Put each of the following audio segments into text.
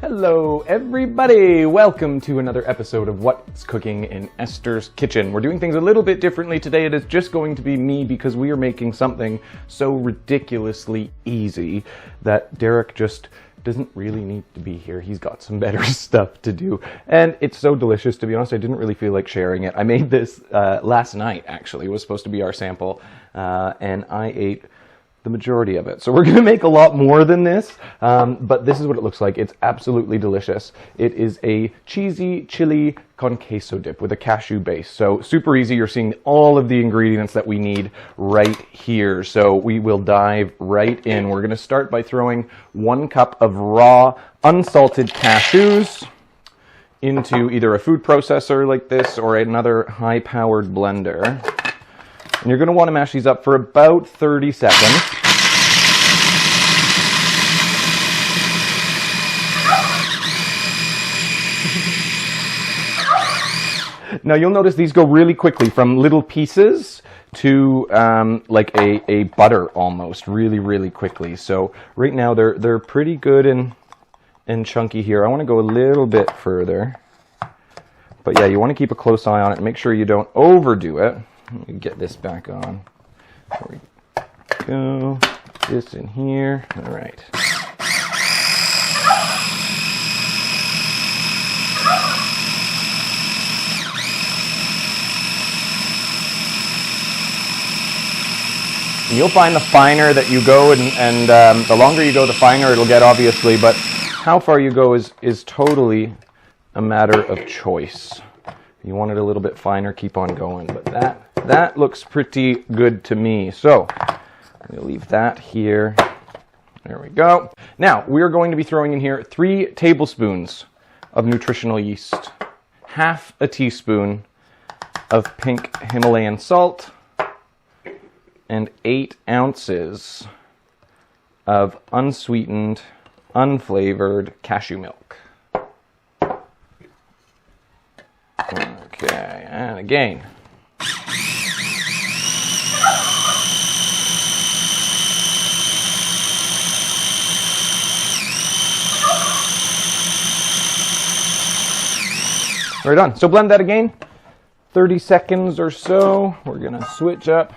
Hello everybody! Welcome to another episode of What's Cooking in Esther's Kitchen. We're doing things a little bit differently today. It is just going to be me because we are making something so ridiculously easy that Derek just doesn't really need to be here. He's got some better stuff to do. And it's so delicious, to be honest. I didn't really feel like sharing it. I made this last night, actually. It was supposed to be our sample. And I ate the majority of it. So we're going to make a lot more than this, but this is what it looks like. It's absolutely delicious. It is a cheesy chili con queso dip with a cashew base. So super easy. You're seeing all of the ingredients that we need right here. So we will dive right in. We're going to start by throwing 1 cup of raw unsalted cashews into either a food processor like this or another high-powered blender. And you're going to want to mash these up for about 30 seconds. Now you'll notice these go really quickly from little pieces to like a butter almost, really quickly. So right now they're pretty good and chunky here. I want to go a little bit further. But yeah, you want to keep a close eye on it and make sure you don't overdo it. Let me get this back on. There we go. This in here. All right. And you'll find the finer that you go, and the longer you go, the finer it'll get, obviously. But how far you go is totally a matter of choice. If you want it a little bit finer, keep on going. But that looks pretty good to me. So we'll leave that here. There we go. Now we're going to be throwing in here 3 tablespoons of nutritional yeast, half a teaspoon of pink Himalayan salt, and 8 ounces of unsweetened, unflavoured cashew milk. Okay, and again. We're done. So blend that again, 30 seconds or so. We're gonna switch up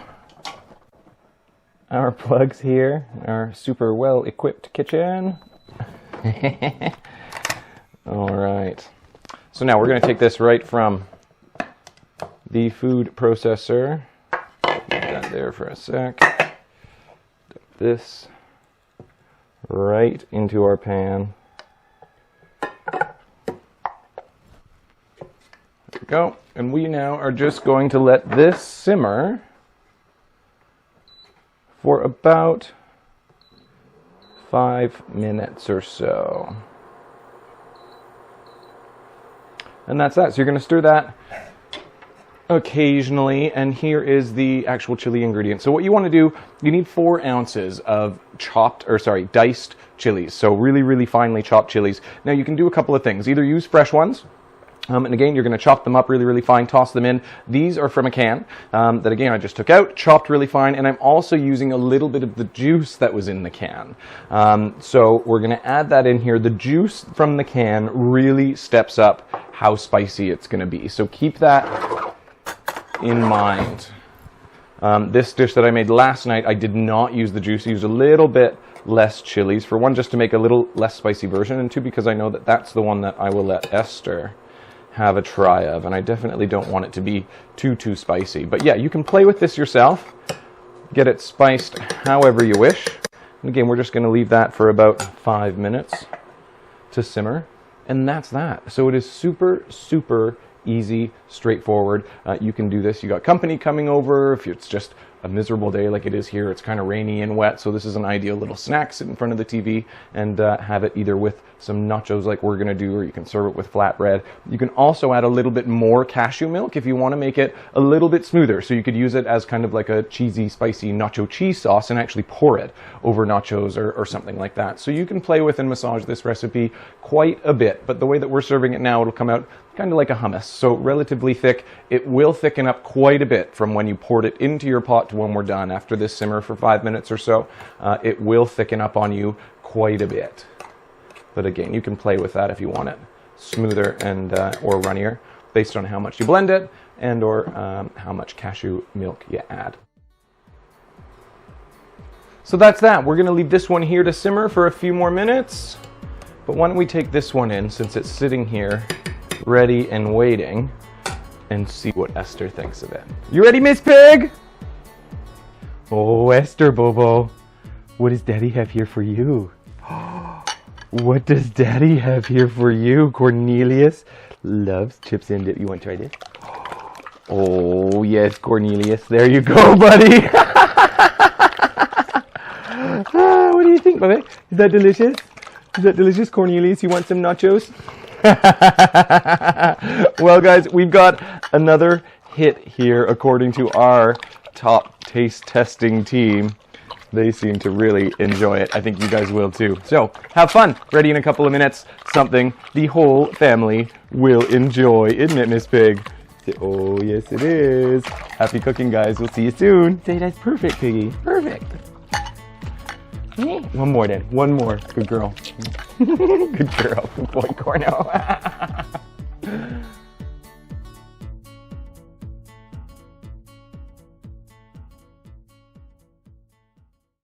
our plugs here, our super well-equipped kitchen. All right. So now we're going to take this right from the food processor. Leave that there for a sec. Dip this right into our pan. There we go. And we now are just going to let this simmer for about 5 minutes or so. And that's that. So you're going to stir that occasionally, and here is the actual chili ingredient. So what you want to do, you need 4 ounces of diced chilies. So really finely chopped chilies. Now you can do a couple of things. Either use fresh ones, and again, you're going to chop them up really fine, toss them in. These are from a can that, again, I just took out, chopped really fine, and I'm also using a little bit of the juice that was in the can. So we're going to add that in here. The juice from the can really steps up how spicy it's going to be. So keep that in mind. This dish that I made last night, I did not use the juice. I used a little bit less chilies. For one, just to make a little less spicy version, and 2, because I know that that's the one that I will let Esther have a try of, and I definitely don't want it to be too spicy. But yeah, you can play with this yourself, get it spiced however you wish. And again, we're just going to leave that for about 5 minutes to simmer, and that's that. So it is super easy, straightforward. You can do this. You got company coming over. If it's just a miserable day like it is here, it's kind of rainy and wet, so this is an ideal little snack. Sit in front of the TV and have it either with some nachos like we're going to do, or you can serve it with flatbread. You can also add a little bit more cashew milk if you want to make it a little bit smoother. So you could use it as kind of like a cheesy, spicy nacho cheese sauce and actually pour it over nachos or something like that. So you can play with and massage this recipe quite a bit, but the way that we're serving it now, it'll come out kind of like a hummus, so relatively thick. It will thicken up quite a bit from when you poured it into your pot to when we're done. After this simmer for 5 minutes or so, it will thicken up on you quite a bit. But again, you can play with that if you want it smoother and or runnier based on how much you blend it and or how much cashew milk you add. So that's that. We're going to leave this one here to simmer for a few more minutes. But why don't we take this one in since it's sitting here ready and waiting and see what Esther thinks of it. You ready, Miss Pig? Oh, Esther Bobo, what does Daddy have here for you? What does Daddy have here for you? Cornelius loves chips and dip. You want to try this? Oh, yes, Cornelius. There you go, buddy. What do you think, baby? Is that delicious? Is that delicious, Cornelius? You want some nachos? Well, guys, we've got another hit here according to our top taste testing team. They seem to really enjoy it. I think you guys will too. So have fun. Ready in a couple of minutes. Something the whole family will enjoy. Isn't it, Miss Pig? Oh, yes, it is. Happy cooking, guys. We'll see you soon. Say that's perfect, Piggy. Perfect. One more then. One more. Good girl. Good girl. Good boy, Corno.